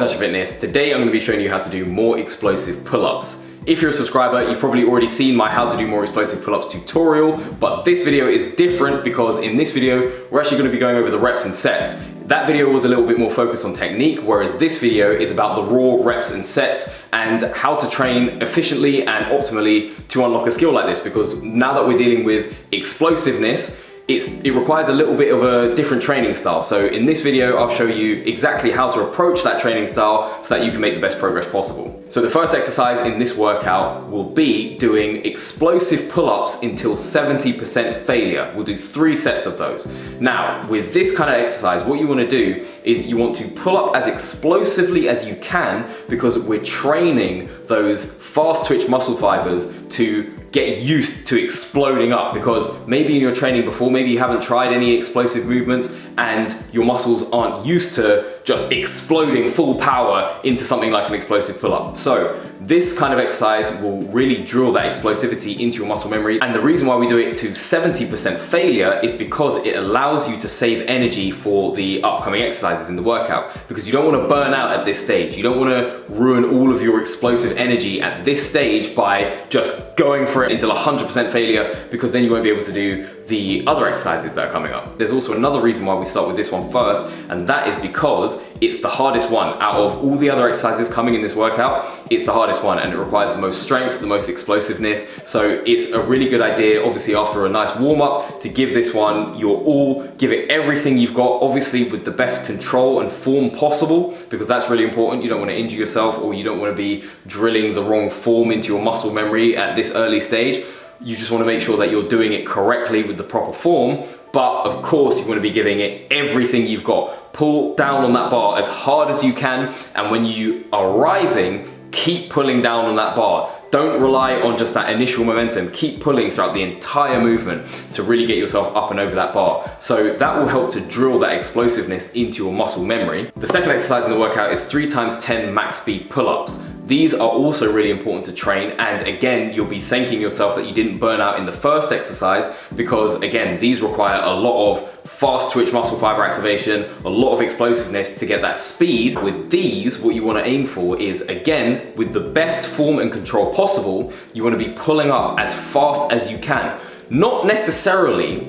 welcome to Ashton Fitness. Today I'm going to be showing you how to do more explosive pull-ups. If you're a subscriber, you've probably already seen my how to do more explosive pull-ups tutorial, but this video is different because in this video, we're actually going to be going over the reps and sets. That video was a little bit more focused on technique, whereas this video is about the raw reps and sets and how to train efficiently and optimally to unlock a skill like this, because now that we're dealing with explosiveness, it requires a little bit of a different training style. So in this video, I'll show you exactly how to approach that training style so that you can make the best progress possible. So the first exercise in this workout will be doing explosive pull-ups until 70% failure. We'll do 3 sets of those. Now, with this kind of exercise, what you want to do is you want to pull up as explosively as you can, because we're training those fast twitch muscle fibers to get used to exploding up, because maybe in your training before, maybe you haven't tried any explosive movements and your muscles aren't used to just exploding full power into something like an explosive pull-up. So this kind of exercise will really drill that explosivity into your muscle memory. And the reason why we do it to 70% failure is because it allows you to save energy for the upcoming exercises in the workout, because you don't want to burn out at this stage. You don't want to ruin all of your explosive energy at this stage by just going for it until 100% failure, because then you won't be able to do the other exercises that are coming up. There's also another reason why we start with this one first, and that is because it's the hardest one. Out of all the other exercises coming in this workout, it's the hardest one, and it requires the most strength, the most explosiveness. So it's a really good idea, obviously after a nice warm-up, to give this one your all, give it everything you've got, obviously with the best control and form possible, because that's really important. You don't want to injure yourself, or you don't want to be drilling the wrong form into your muscle memory at this early stage. You just want to make sure that you're doing it correctly with the proper form, but of course you want to be giving it everything you've got. Pull down on that bar as hard as you can, and when you are rising, keep pulling down on that bar. Don't rely on just that initial momentum. Keep pulling throughout the entire movement to really get yourself up and over that bar. So that will help to drill that explosiveness into your muscle memory. The second exercise in the workout is 3 × 10 max speed pull-ups. These are also really important to train, and again, you'll be thanking yourself that you didn't burn out in the first exercise, because again, these require a lot of fast twitch muscle fiber activation, a lot of explosiveness to get that speed. With these, what you want to aim for is, again, with the best form and control possible, you want to be pulling up as fast as you can. Not necessarily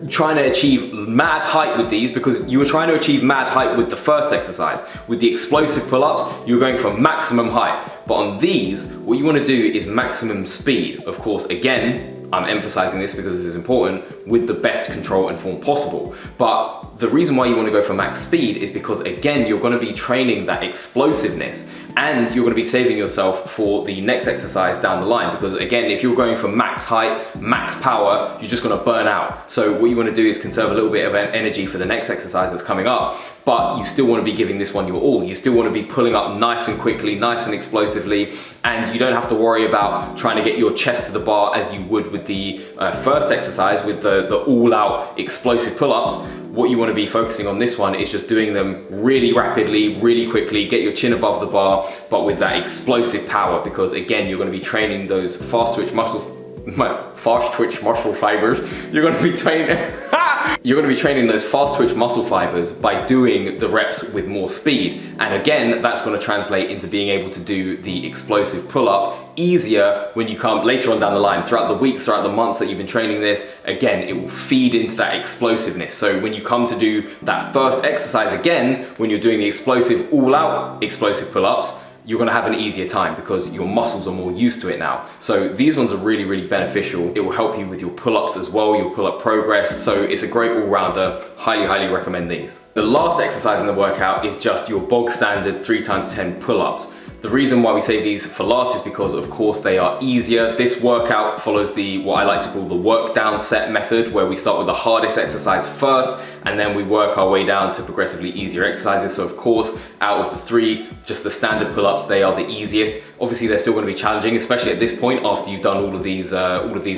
trying to achieve mad height with these, because you were trying to achieve mad height with the first exercise. With the explosive pull-ups, you're going for maximum height. But on these, what you want to do is maximum speed. Of course, again, I'm emphasizing this because this is important, with the best control and form possible. But the reason why you want to go for max speed is because, again, you're going to be training that explosiveness, and you're going to be saving yourself for the next exercise down the line, because again, if you're going for max height, max power, you're just going to burn out. So what you want to do is conserve a little bit of energy for the next exercise that's coming up, but you still want to be giving this one your all. You still want to be pulling up nice and quickly, nice and explosively, and you don't have to worry about trying to get your chest to the bar as you would with the first exercise, with the all-out explosive pull-ups. What you want to be focusing on this one is just doing them really rapidly, really quickly, get your chin above the bar, but with that explosive power, because again, you're going to be training those fast twitch muscle fibers. You're going to be training those fast twitch muscle fibers by doing the reps with more speed. And again, that's going to translate into being able to do the explosive pull-up easier when you come later on down the line, throughout the weeks, throughout the months that you've been training this. Again, it will feed into that explosiveness. So when you come to do that first exercise again, when you're doing the explosive, all-out explosive pull-ups, you're going to have an easier time because your muscles are more used to it now. So these ones are really, really beneficial. It will help you with your pull-ups as well, your pull-up progress. So it's a great all-rounder. Highly, highly recommend these. The last exercise in the workout is just your bog standard 3 × 10 pull-ups. The reason why we save these for last is because, of course, they are easier. This workout follows what I like to call the work down set method, where we start with the hardest exercise first, and then we work our way down to progressively easier exercises. So of course, out of the 3, just the standard pull-ups, they are the easiest. Obviously, they're still going to be challenging, especially at this point after you've done all of these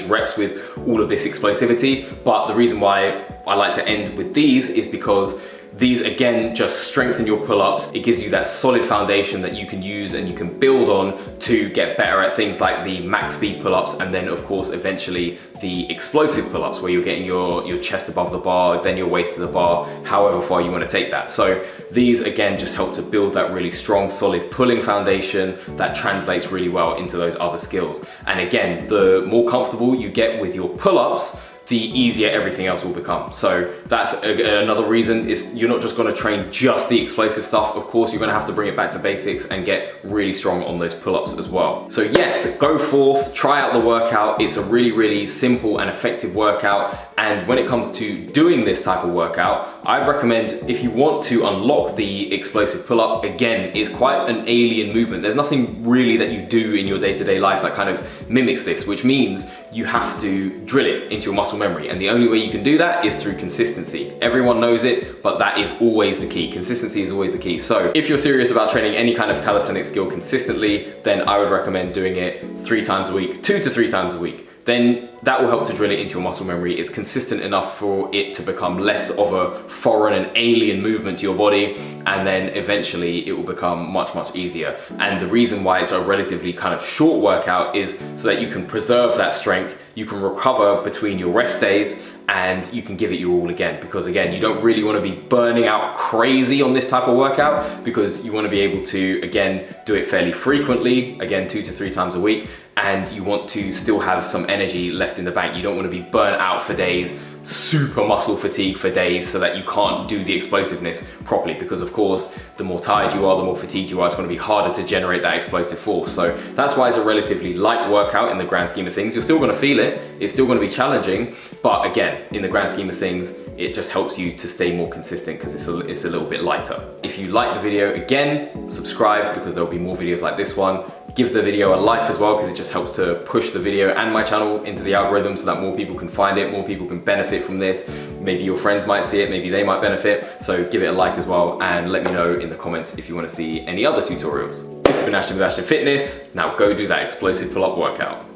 reps with all of this explosivity. But the reason why I like to end with these is because these again just strengthen your pull-ups. It gives you that solid foundation that you can use and you can build on to get better at things like the max speed pull-ups, and then of course eventually the explosive pull-ups where you're getting your chest above the bar, then your waist to the bar, however far you want to take that. So these again just help to build that really strong, solid pulling foundation that translates really well into those other skills. And again, the more comfortable you get with your pull-ups, the easier everything else will become. So that's another reason, is you're not just gonna train just the explosive stuff. Of course, you're gonna have to bring it back to basics and get really strong on those pull-ups as well. So yes, go forth, try out the workout. It's a really, really simple and effective workout. And when it comes to doing this type of workout, I'd recommend, if you want to unlock the explosive pull-up, again, it's quite an alien movement. There's nothing really that you do in your day-to-day life that kind of mimics this, which means you have to drill it into your muscle memory. And the only way you can do that is through consistency. Everyone knows it, but that is always the key. Consistency is always the key. So if you're serious about training any kind of calisthenics skill consistently, then I would recommend doing it 3 times a week, 2 to 3 times a week. Then that will help to drill it into your muscle memory. It's consistent enough for it to become less of a foreign and alien movement to your body, and then eventually it will become much, much easier. And the reason why it's a relatively kind of short workout is so that you can preserve that strength, you can recover between your rest days, and you can give it your all again. Because again, you don't really want to be burning out crazy on this type of workout, because you want to be able to, again, do it fairly frequently, again, 2 to 3 times a week, and you want to still have some energy left in the bank. You don't want to be burnt out for days, super muscle fatigue for days, so that you can't do the explosiveness properly, because of course, the more tired you are, the more fatigued you are, it's going to be harder to generate that explosive force. So that's why it's a relatively light workout in the grand scheme of things. You're still going to feel it, it's still going to be challenging, but again, in the grand scheme of things, it just helps you to stay more consistent because it's a little bit lighter. If you like the video, again, subscribe, because there'll be more videos like this one. Give the video a like as well, because it just helps to push the video and my channel into the algorithm so that more people can find it, more people can benefit from this. Maybe your friends might see it, maybe they might benefit. So give it a like as well, and let me know in the comments if you want to see any other tutorials. This has been Ashton with Ashton Fitness. Now go do that explosive pull-up workout.